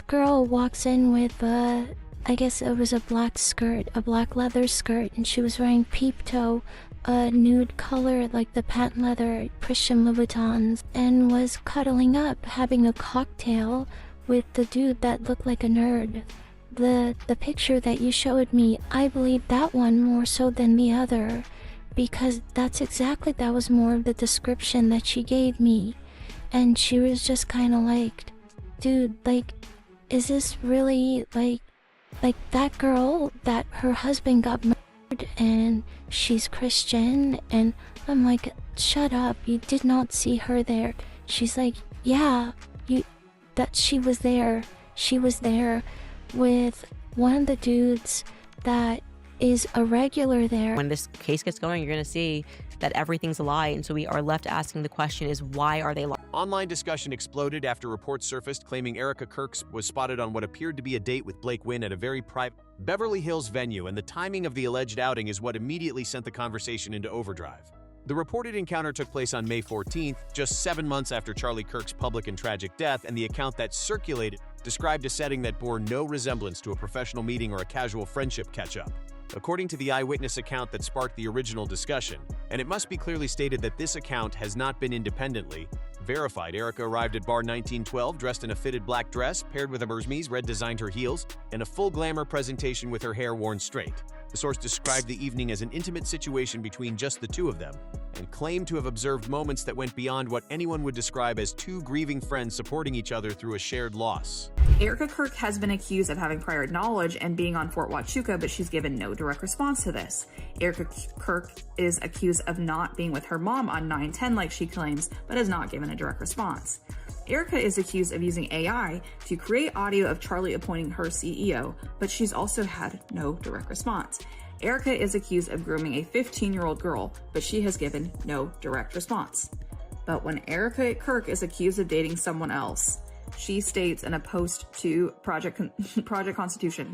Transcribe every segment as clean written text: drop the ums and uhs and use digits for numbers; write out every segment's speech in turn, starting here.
that girl walks in with I guess it was a black skirt, a black leather skirt, and she was wearing peep toe, nude color like the patent leather Christian Louboutins, and was cuddling up, having a cocktail with the dude that looked like a nerd. The picture that you showed me, I believe that one more so than the other, because that was more of the description that she gave me. And she was just kind of like, dude, like, is this really like that girl that her husband got murdered and she's Christian? And I'm like, shut up, you did not see her there. She's like, yeah, she was there with one of the dudes that is a regular there. When this case gets going, you're going to see that everything's a lie, and so we are left asking the question is, why are they lying? Online discussion exploded after reports surfaced claiming Erika Kirk was spotted on what appeared to be a date with Blake Wynn at a very private Beverly Hills venue, and the timing of the alleged outing is what immediately sent the conversation into overdrive. The reported encounter took place on May 14th, just 7 months after Charlie Kirk's public and tragic death, and the account that circulated described a setting that bore no resemblance to a professional meeting or a casual friendship catch-up. According to the eyewitness account that sparked the original discussion, and it must be clearly stated that this account has not been independently verified, Erika arrived at bar 1912 dressed in a fitted black dress paired with a Hermes red designed her heels and a full glamour presentation with her hair worn straight. The source described the evening as an intimate situation between just the two of them and claimed to have observed moments that went beyond what anyone would describe as two grieving friends supporting each other through a shared loss. Erika Kirk has been accused of having prior knowledge and being on Fort Huachuca, but she's given no direct response to this. Erika Kirk is accused of not being with her mom on 9/10 like she claims, but has not given a direct response. Erika is accused of using AI to create audio of Charlie appointing her CEO, but she's also had no direct response. Erika is accused of grooming a 15-year-old girl, but she has given no direct response. But when Erika Kirk is accused of dating someone else, she states in a post to Project Constitution,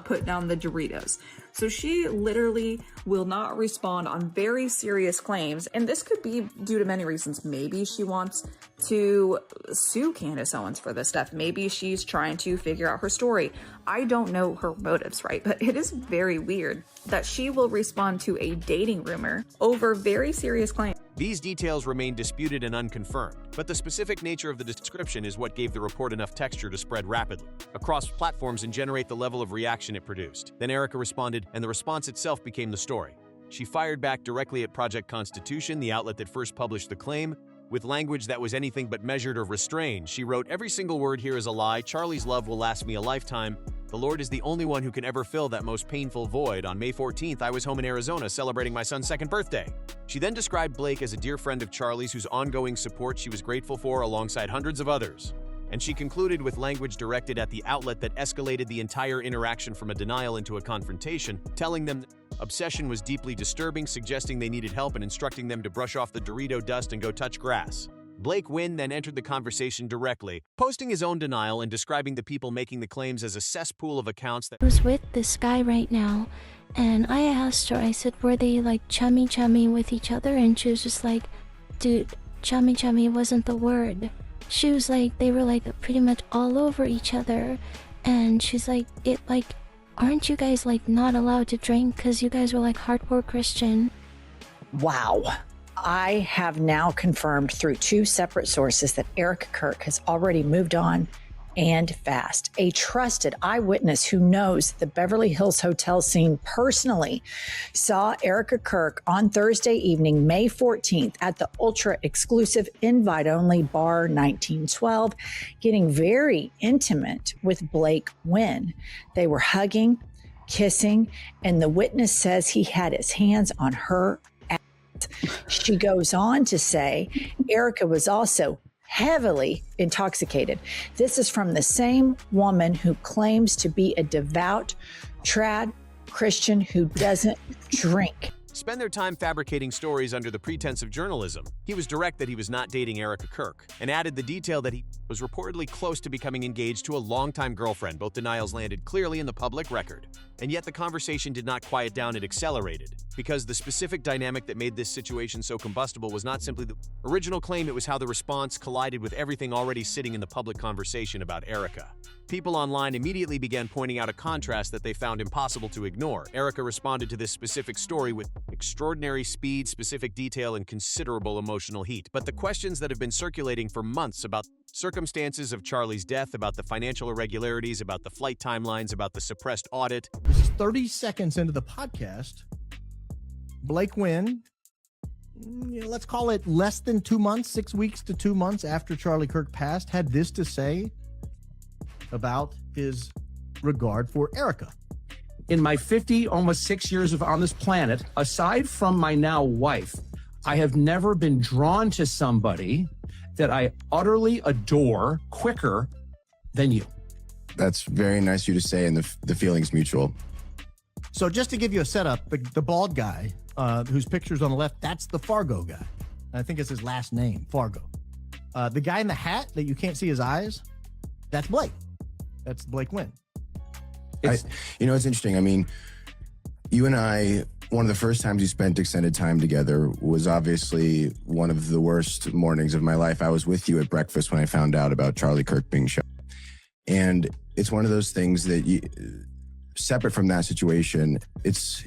put down the Doritos. So she literally will not respond on very serious claims. And this could be due to many reasons. Maybe she wants to sue Candace Owens for this stuff. Maybe she's trying to figure out her story. I don't know her motives, right? But it is very weird that she will respond to a dating rumor over very serious claims. These details remain disputed and unconfirmed, but the specific nature of the description is what gave the report enough texture to spread rapidly across platforms and generate the level of reaction it produced. Then Erika responded, and the response itself became the story. She fired back directly at Project Constitution, the outlet that first published the claim, with language that was anything but measured or restrained. She wrote, "Every single word here is a lie. Charlie's love will last me a lifetime. The Lord is the only one who can ever fill that most painful void. On May 14th, I was home in Arizona celebrating my son's 2nd birthday." She then described Blake as a dear friend of Charlie's whose ongoing support she was grateful for alongside hundreds of others. And she concluded with language directed at the outlet that escalated the entire interaction from a denial into a confrontation, telling them obsession was deeply disturbing, suggesting they needed help and instructing them to brush off the Dorito dust and go touch grass. Blake Wynn then entered the conversation directly, posting his own denial and describing the people making the claims as a cesspool of accounts that was with this guy right now, and I asked her, I said, were they like chummy with each other? And she was just like, dude, chummy wasn't the word. She was like, they were like pretty much all over each other. And she's like, aren't you guys like not allowed to drink because you guys were like hardcore Christian? Wow. I have now confirmed through 2 separate sources that Erika Kirk has already moved on, and fast. A trusted eyewitness who knows the Beverly Hills hotel scene personally saw Erika Kirk on Thursday evening, May 14th, at the ultra-exclusive invite-only bar 1912, getting very intimate with Blake Wynn. They were hugging, kissing, and the witness says he had his hands on her. She goes on to say Erika was also heavily intoxicated. This is from the same woman who claims to be a devout trad Christian who doesn't drink. spend their time fabricating stories under the pretense of journalism. He was direct that he was not dating Erika Kirk, and added the detail that he was reportedly close to becoming engaged to a longtime girlfriend. Both denials landed clearly in the public record. And yet the conversation did not quiet down, it accelerated. because the specific dynamic that made this situation so combustible was not simply the original claim, it was how the response collided with everything already sitting in the public conversation about Erika. People online immediately began pointing out a contrast that they found impossible to ignore. Erika responded to this specific story with extraordinary speed, specific detail, and considerable emotional heat. But the questions that have been circulating for months about circumstances of Charlie's death, about the financial irregularities, about the flight timelines, about the suppressed audit. This is 30 seconds into the podcast. Blake Wynn, let's call it less than 2 months, 6 weeks to 2 months after Charlie Kirk passed, had this to say about his regard for Erika. In my 50, almost 6 years on this planet, aside from my now wife, I have never been drawn to somebody that I utterly adore quicker than you. That's very nice of you to say, and the feeling's mutual. So just to give you a setup, the bald guy whose picture's on the left, that's the Fargo guy. I think it's his last name, Fargo. The guy in the hat that you can't see his eyes, that's Blake. That's Blake Wynn. It's interesting. I mean, you and I, one of the first times we spent extended time together was obviously one of the worst mornings of my life. I was with you at breakfast when I found out about Charlie Kirk being shot. And it's one of those things that separate from that situation,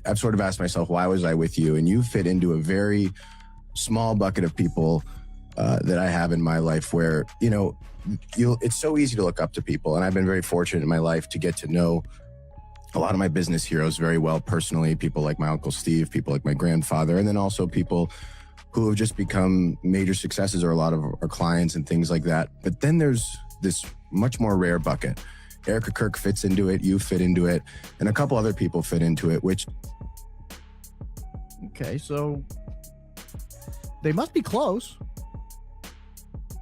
I've sort of asked myself, why was I with you? And you fit into a very small bucket of people that I have in my life where, it's so easy to look up to people. And I've been very fortunate in my life to get to know a lot of my business heroes very well personally, people like my Uncle Steve, people like my grandfather, and then also people who have just become major successes, or a lot of our clients and things like that. But then there's this much more rare bucket. Erika Kirk fits into it, you fit into it, and a couple other people fit into it, which... Okay, so they must be close.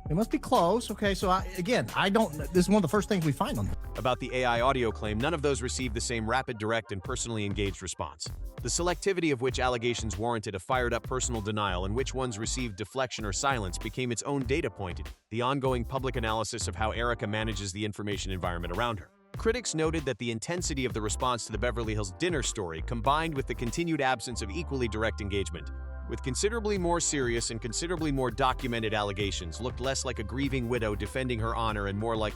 They must be close. Okay, so this is one of the first things we find on them. About the AI audio claim, none of those received the same rapid, direct, and personally engaged response. The selectivity of which allegations warranted a fired-up personal denial and which ones received deflection or silence became its own data point, the ongoing public analysis of how Erika manages the information environment around her. Critics noted that the intensity of the response to the Beverly Hills dinner story, combined with the continued absence of equally direct engagement, with considerably more serious and considerably more documented allegations, looked less like a grieving widow defending her honor and more like...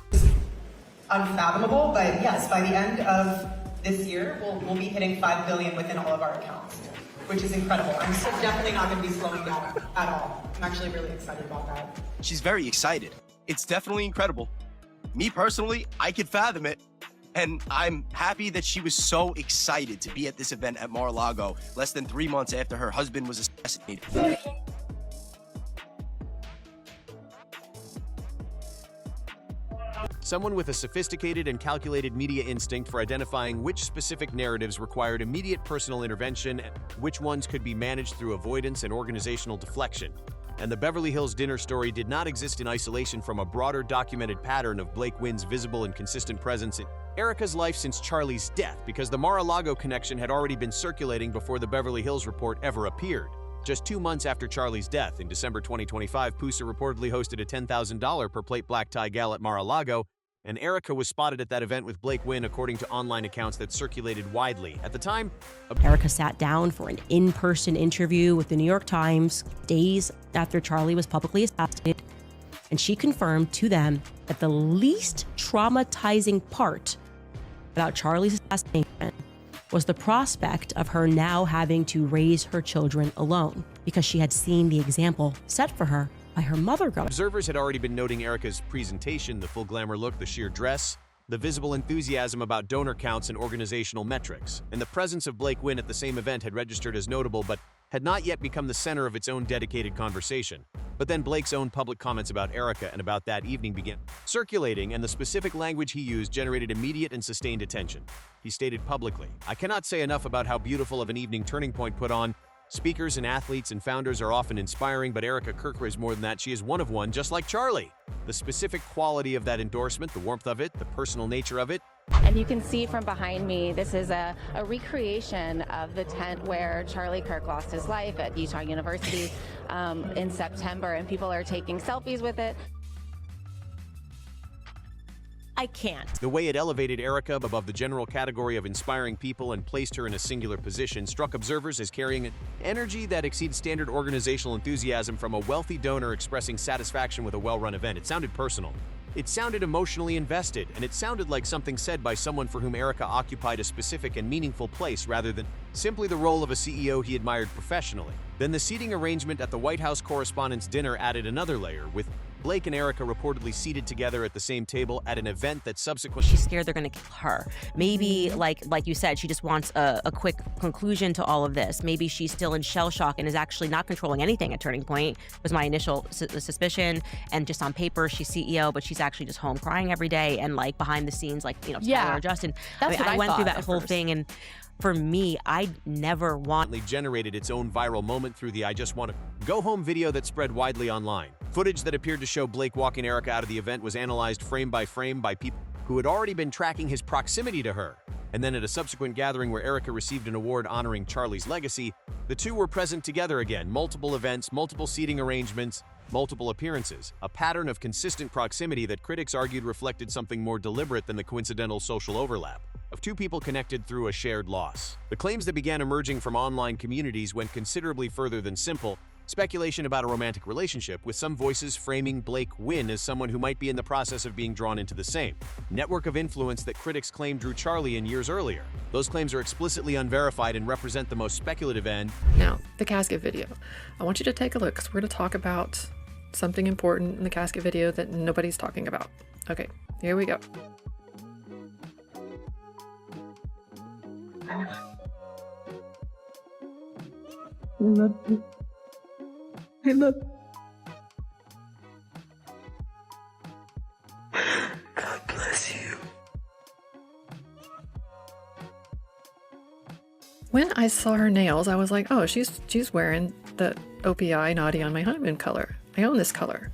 Unfathomable, but yes, by the end of this year, we'll be hitting 5 billion within all of our accounts, which is incredible. I'm definitely not going to be slowing down at all. I'm actually really excited about that. She's very excited. It's definitely incredible. Me personally, I could fathom it. And I'm happy that she was so excited to be at this event at Mar-a-Lago less than 3 months after her husband was assassinated. Someone with a sophisticated and calculated media instinct for identifying which specific narratives required immediate personal intervention and which ones could be managed through avoidance and organizational deflection. And the Beverly Hills dinner story did not exist in isolation from a broader documented pattern of Blake Wynn's visible and consistent presence in Erika's life since Charlie's death, because the Mar-a-Lago connection had already been circulating before the Beverly Hills report ever appeared. Just 2 months after Charlie's death, in December 2025, Pusa reportedly hosted a $10,000 per plate black tie gala at Mar-a-Lago, and Erika was spotted at that event with Blake Wynn, according to online accounts that circulated widely. At the time, Erika sat down for an in-person interview with the New York Times days after Charlie was publicly assassinated, and she confirmed to them that the least traumatizing part about Charlie's assassination was the prospect of her now having to raise her children alone, because she had seen the example set for her by her mother growing up. Observers had already been noting Erika's presentation, the full glamour look, the sheer dress, the visible enthusiasm about donor counts and organizational metrics, and the presence of Blake Wynn at the same event had registered as notable but had not yet become the center of its own dedicated conversation. But then Blake's own public comments about Erika and about that evening began circulating, and the specific language he used generated immediate and sustained attention. He stated publicly, "I cannot say enough about how beautiful of an evening Turning Point put on. Speakers and athletes and founders are often inspiring, but Erika Kirk is more than that. She is one of one, just like Charlie." The specific quality of that endorsement, the warmth of it, the personal nature of it. And you can see from behind me, this is a recreation of the tent where Charlie Kirk lost his life at Utah University in September, and people are taking selfies with it. I can't. The way it elevated Erika above the general category of inspiring people and placed her in a singular position struck observers as carrying an energy that exceeds standard organizational enthusiasm from a wealthy donor expressing satisfaction with a well-run event. It sounded personal. It sounded emotionally invested, and it sounded like something said by someone for whom Erika occupied a specific and meaningful place rather than simply the role of a CEO he admired professionally. Then the seating arrangement at the White House Correspondents' Dinner added another layer, with Blake and Erika reportedly seated together at the same table at an event that subsequently... She's scared they're going to kill her. Maybe, like you said, she just wants a quick conclusion to all of this. Maybe she's still in shell shock and is actually not controlling anything at Turning Point, was my initial suspicion. And just on paper, she's CEO, but she's actually just home crying every day and like behind the scenes, like, you know, Tyler or Justin. That's what I went through thought that whole thing, and for me, I never want... generated its own viral moment through the I Just Want to Go Home video that spread widely online. Footage that appeared to show Blake walking Erika out of the event was analyzed frame by people who had already been tracking his proximity to her. And then at a subsequent gathering where Erika received an award honoring Charlie's legacy, the two were present together again. Multiple events, multiple seating arrangements, multiple appearances. A pattern of consistent proximity that critics argued reflected something more deliberate than the coincidental social overlap of two people connected through a shared loss. The claims that began emerging from online communities went considerably further than simple speculation about a romantic relationship, with some voices framing Blake Wynn as someone who might be in the process of being drawn into the same network of influence that critics claim drew Charlie in years earlier. Those claims are explicitly unverified and represent the most speculative end. Now, the casket video. I want you to take a look, because we're going to talk about something important in the casket video that nobody's talking about. Okay, here we go. I love you. I love you. God bless you. When I saw her nails, I was like, oh, she's wearing the OPI Naughty on My Honeymoon color. I own this color.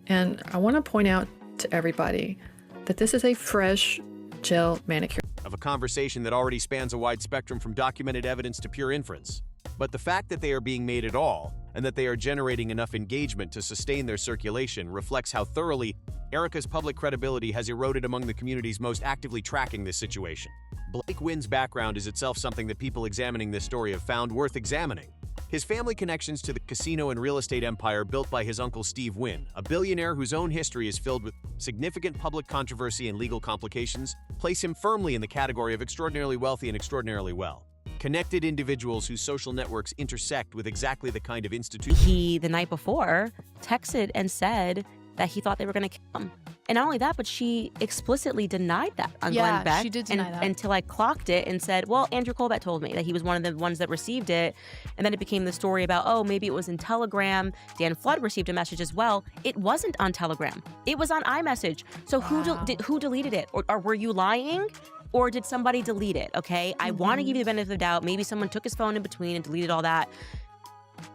And I want to point out to everybody that this is a fresh gel manicure. Of a conversation that already spans a wide spectrum from documented evidence to pure inference. But the fact that they are being made at all, and that they are generating enough engagement to sustain their circulation, reflects how thoroughly Erika's public credibility has eroded among the communities most actively tracking this situation. Blake Wynn's background is itself something that people examining this story have found worth examining. His family connections to the casino and real estate empire built by his uncle Steve Wynn, a billionaire whose own history is filled with significant public controversy and legal complications, place him firmly in the category of extraordinarily wealthy and extraordinarily well connected individuals whose social networks intersect with exactly the kind of institution. He, the night before, texted and said that he thought they were going to kill him. And not only that, but she explicitly denied that on Glenn Beck. She did deny that. Until I clocked it and said, well, Andrew Colbert told me that he was one of the ones that received it. And then it became the story about, oh, maybe it was in Telegram. Dan Flood received a message as well. It wasn't on Telegram. It was on iMessage. So who deleted it? Or were you lying? Or did somebody delete it? Okay, I want to give you the benefit of the doubt. Maybe someone took his phone in between and deleted all that.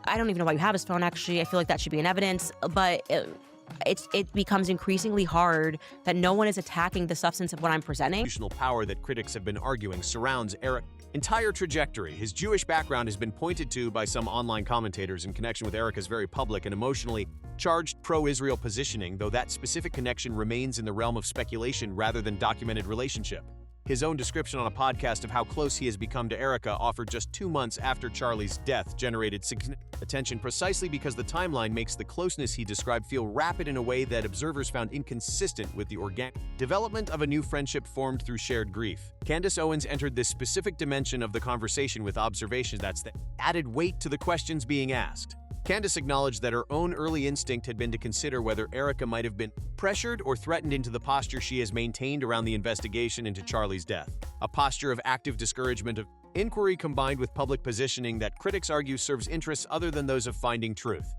I don't even know why you have his phone, actually. I feel like that should be in evidence. But it becomes increasingly hard that no one is attacking the substance of what I'm presenting. Institutional power that critics have been arguing surrounds Erika's entire trajectory. His Jewish background has been pointed to by some online commentators in connection with Erika's very public and emotionally charged pro-Israel positioning, though that specific connection remains in the realm of speculation rather than documented relationship. His own description on a podcast of how close he has become to Erika, offered just 2 months after Charlie's death, generated significant attention precisely because the timeline makes the closeness he described feel rapid in a way that observers found inconsistent with the organic development of a new friendship formed through shared grief. Candace Owens entered this specific dimension of the conversation with observations that added weight to the questions being asked. Candace acknowledged that her own early instinct had been to consider whether Erika might have been pressured or threatened into the posture she has maintained around the investigation into Charlie's death. A posture of active discouragement of inquiry combined with public positioning that critics argue serves interests other than those of finding truth.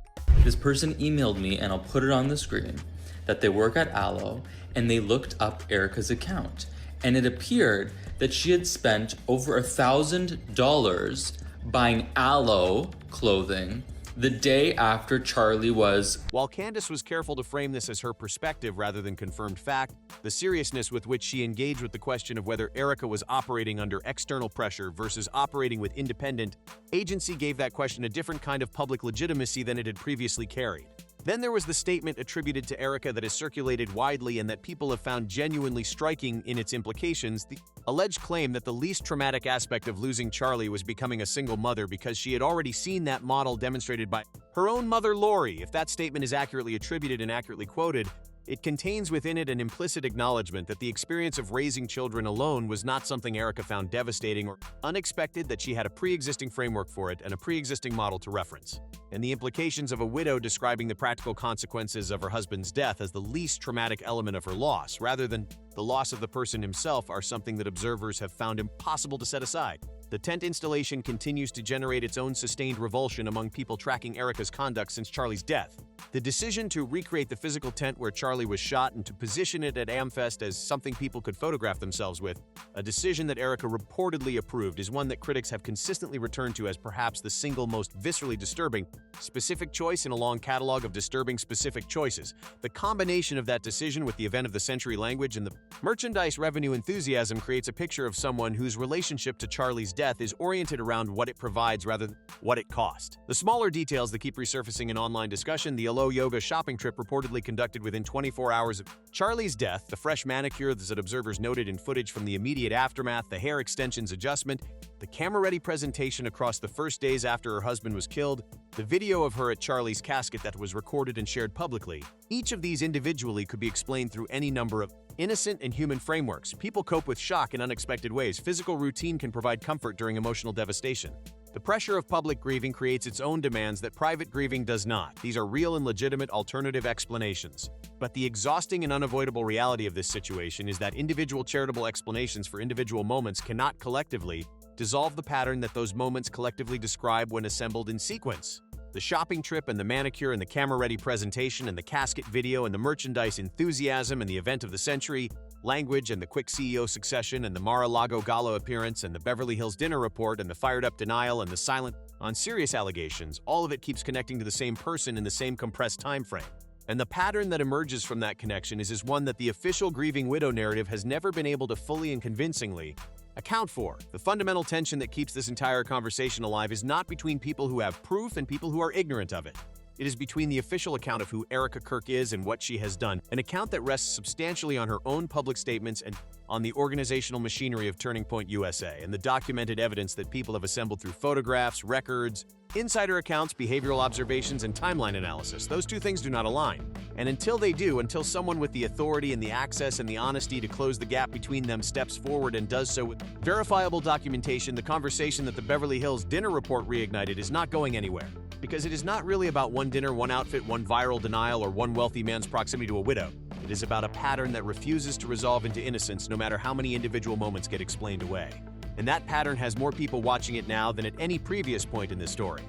This person emailed me, and I'll put it on the screen, that they work at Aloe, and they looked up Erika's account. And it appeared that she had spent over $1,000 buying Aloe clothing the day after Charlie was. While Candace was careful to frame this as her perspective rather than confirmed fact, the seriousness with which she engaged with the question of whether Erika was operating under external pressure versus operating with independent agency gave that question a different kind of public legitimacy than it had previously carried. Then there was the statement attributed to Erika that has circulated widely and that people have found genuinely striking in its implications, the alleged claim that the least traumatic aspect of losing Charlie was becoming a single mother because she had already seen that model demonstrated by her own mother, Lori. If that statement is accurately attributed and accurately quoted, it contains within it an implicit acknowledgement that the experience of raising children alone was not something Erika found devastating or unexpected, that she had a pre-existing framework for it and a pre-existing model to reference. And the implications of a widow describing the practical consequences of her husband's death as the least traumatic element of her loss, rather than the loss of the person himself, are something that observers have found impossible to set aside. The tent installation continues to generate its own sustained revulsion among people tracking Erika's conduct since Charlie's death. The decision to recreate the physical tent where Charlie was shot and to position it at Amfest as something people could photograph themselves with, a decision that Erika reportedly approved, is one that critics have consistently returned to as perhaps the single most viscerally disturbing specific choice in a long catalog of disturbing specific choices. The combination of that decision with the event of the century language and the merchandise revenue enthusiasm creates a picture of someone whose relationship to Charlie's death is oriented around what it provides rather than what it cost. The smaller details that keep resurfacing in online discussion, the Alo Yoga shopping trip reportedly conducted within 24 hours of Charlie's death, the fresh manicure that observers noted in footage from the immediate aftermath, the hair extensions adjustment, the camera-ready presentation across the first days after her husband was killed, the video of her at Charlie's casket that was recorded and shared publicly. Each of these individually could be explained through any number of innocent and human frameworks. People cope with shock in unexpected ways. Physical routine can provide comfort during emotional devastation. The pressure of public grieving creates its own demands that private grieving does not. These are real and legitimate alternative explanations. But the exhausting and unavoidable reality of this situation is that individual charitable explanations for individual moments cannot collectively dissolve the pattern that those moments collectively describe when assembled in sequence. The shopping trip and the manicure and the camera-ready presentation and the casket video and the merchandise enthusiasm and the event of the century language and the quick CEO succession and the Mar-a-Lago gala appearance and the Beverly Hills dinner report and the fired-up denial and the silent on serious allegations, all of it keeps connecting to the same person in the same compressed time frame. And the pattern that emerges from that connection is one that the official grieving widow narrative has never been able to fully and convincingly account for. The fundamental tension that keeps this entire conversation alive is not between people who have proof and people who are ignorant of it. It is between the official account of who Erika Kirk is and what she has done, an account that rests substantially on her own public statements and on the organizational machinery of Turning Point USA, and the documented evidence that people have assembled through photographs, records, insider accounts, behavioral observations, and timeline analysis. Those two things do not align. And until they do, until someone with the authority and the access and the honesty to close the gap between them steps forward and does so with verifiable documentation, the conversation that the Beverly Hills dinner report reignited is not going anywhere. Because it is not really about one dinner, one outfit, one viral denial, or one wealthy man's proximity to a widow. It is about a pattern that refuses to resolve into innocence no matter how many individual moments get explained away. And that pattern has more people watching it now than at any previous point in this story.